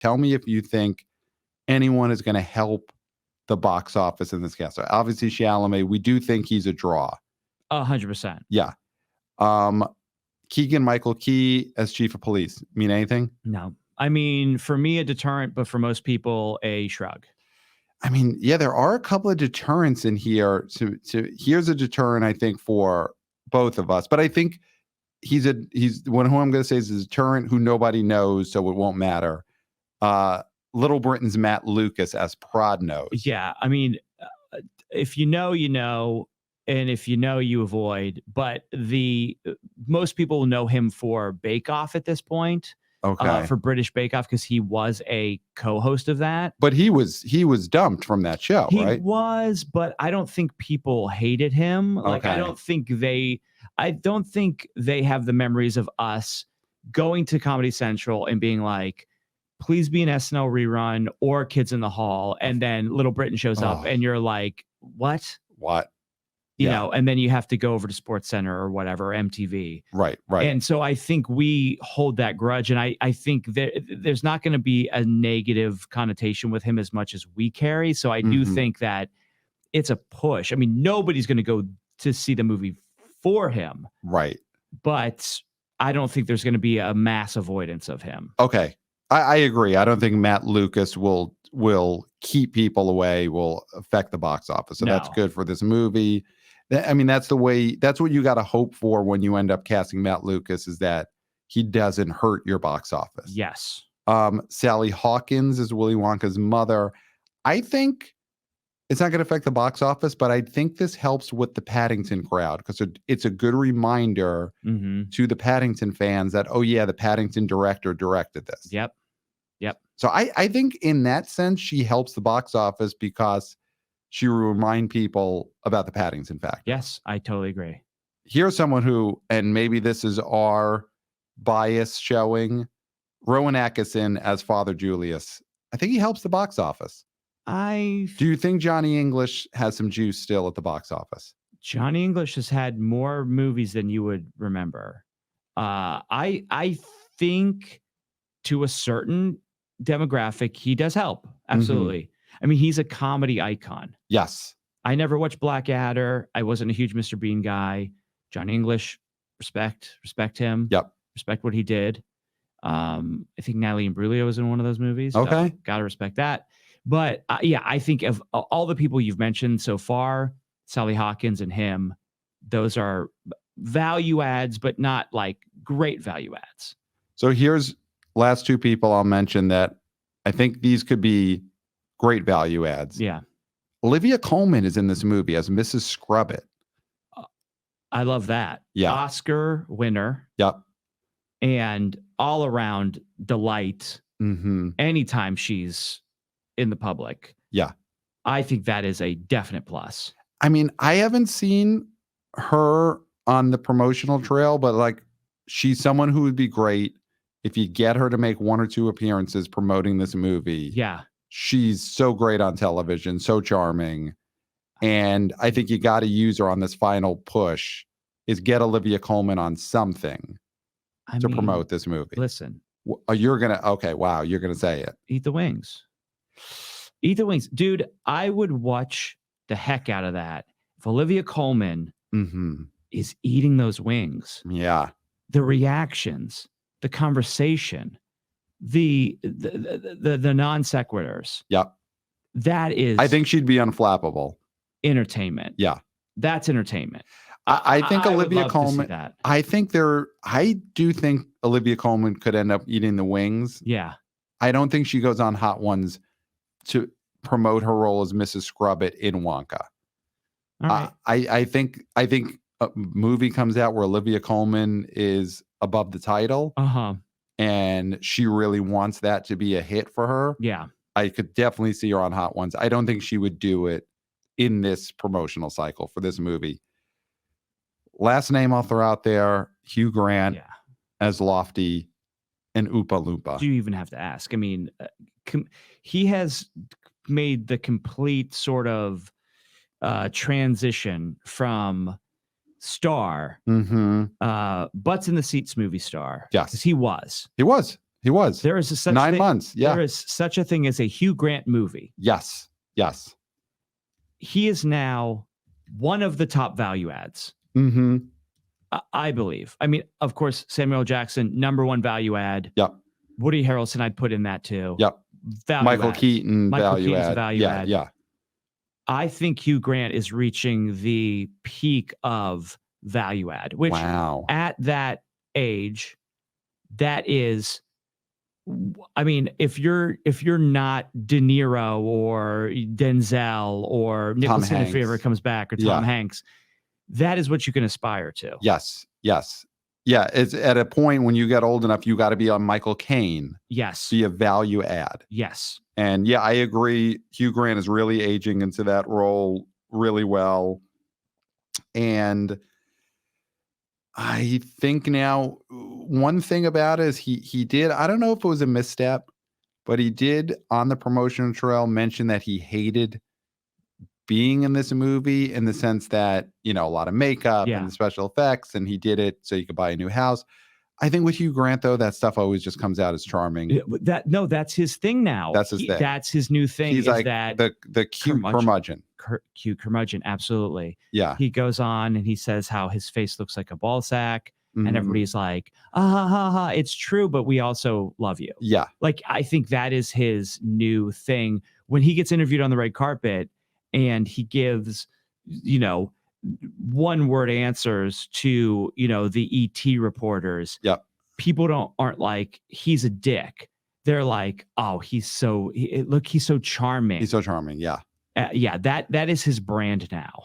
Tell me if you think anyone is going to help the box office in this cast. So obviously, Chalamet, we do think he's a draw. 100%. Yeah. Keegan-Michael Key as chief of police. Mean anything? No. I mean, for me, a deterrent, but for most people, a shrug. I mean, yeah, there are a couple of deterrents in here. Here's a deterrent, I think, for both of us. But I think he's one who I'm going to say is a deterrent who nobody knows, so it won't matter. Little Britain's Matt Lucas as Prodnose. Yeah, I mean, if you know, you know, and if you know, you avoid. But most people know him for Bake Off at this point. Okay. For British Bake Off, because he was a co-host of that. But he was dumped from that show, right? He was, but I don't think people hated him. Like, Okay. I don't think they have the memories of us going to Comedy Central and being like, please be an SNL rerun or Kids in the Hall. And then Little Britain shows up and you're like, what? You know, and then you have to go over to Sports Center or whatever, MTV. Right. And so I think we hold that grudge. And I think there's not going to be a negative connotation with him as much as we carry. So I do think that it's a push. I mean, nobody's going to go to see the movie for him. Right. But I don't think there's going to be a mass avoidance of him. Okay. I agree. I don't think Matt Lucas will keep people away, will affect the box office. So that's good for this movie. I mean, that's what you got to hope for when you end up casting Matt Lucas, is that he doesn't hurt your box office. Yes. Sally Hawkins is Willy Wonka's mother. I think it's not going to affect the box office, but I think this helps with the Paddington crowd, because it's a good reminder to the Paddington fans that, oh yeah, the Paddington director directed this. Yep. So I think in that sense, she helps the box office because she will remind people about the Paddington factor. Yes, I totally agree. Here's someone who, and maybe this is our bias showing, Rowan Atkinson as Father Julius. I think he helps the box office. Do you think Johnny English has some juice still at the box office? Johnny English has had more movies than you would remember. I think to a certain demographic, he does help. Absolutely. I mean, he's a comedy icon. Yes. I never watched Blackadder. I wasn't a huge Mr. Bean guy. Johnny English, respect him. Yep. Respect what he did. I think Natalie Imbruglia was in one of those movies. Okay. So gotta respect that. But yeah, I think of all the people you've mentioned so far, Sally Hawkins and him, those are value adds, but not like great value adds. So here's last two people I'll mention that I think these could be great value adds. Yeah. Olivia Colman is in this movie as Mrs. Scrubbit. I love that. Yeah. Oscar winner. Yep. And all around delight anytime she's in the public. Yeah. I think that is a definite plus. I mean, I haven't seen her on the promotional trail, but like, she's someone who would be great if you get her to make one or two appearances promoting this movie. Yeah. She's so great on television, so charming. And I think you got to use her on this final push, is get Olivia Colman on something to promote this movie. Listen. You're going to, okay, wow, you're going to say it. Eat the wings. Eat the wings. Dude, I would watch the heck out of that if Olivia Colman is eating those wings. Yeah. The reactions, the conversation, the non sequiturs. Yep. That is, I think she'd be unflappable. Entertainment. Yeah. That's entertainment. I think Olivia Colman. I do think Olivia Colman could end up eating the wings. Yeah. I don't think she goes on Hot Ones to promote her role as Mrs. Scrubbit in Wonka. All right. I think a movie comes out where Olivia Colman is above the title. And she really wants that to be a hit for her. Yeah. I could definitely see her on Hot Ones. I don't think she would do it in this promotional cycle for this movie. Last name I'll throw out there, Hugh Grant as Lofty and Oompa Loompa. Do you even have to ask? I mean, he has made the complete sort of transition from star, butts in the seats movie star. Yes. Because he was. He was. He was. There is a such 9 thing, months. Yeah. There is such a thing as a Hugh Grant movie. Yes. Yes. He is now one of the top value adds. Mm-hmm. I believe. I mean, of course, Samuel L. Jackson, number one value add. Yep. Woody Harrelson, I'd put in that too. Yep. Value Michael adds. Keaton, Michael value Keaton's add. value Yeah. add. Yeah. I think Hugh Grant is reaching the peak of value add, which Wow. at that age, that is, I mean, if you're not De Niro or Denzel or Nicholson, if he ever Hanks. comes back, or Tom Hanks, that is what you can aspire to. Yes. Yes. Yeah. It's at a point when you get old enough, you got to be on Michael Caine. Yes. Be a value add. Yes. And yeah, I agree. Hugh Grant is really aging into that role really well. And I think now one thing about it is he did, I don't know if it was a misstep, but he did on the promotional trail mention that he hated being in this movie in the sense that, you know, a lot of makeup and the special effects, and he did it so you could buy a new house. I think with Hugh Grant, though, that stuff always just comes out as charming. That's his thing now. That's his thing. That's his new thing. He's like that the cute curmudgeon. Cute curmudgeon, absolutely. Yeah. He goes on and he says how his face looks like a ball sack, and everybody's like, it's true, but we also love you. Yeah. Like, I think that is his new thing. When he gets interviewed on the red carpet and he gives, you know, one-word answers to, you know, the ET reporters. Yep. People aren't like, he's a dick. They're like, oh, he's so charming. He's so charming. Yeah. Yeah, that is his brand now.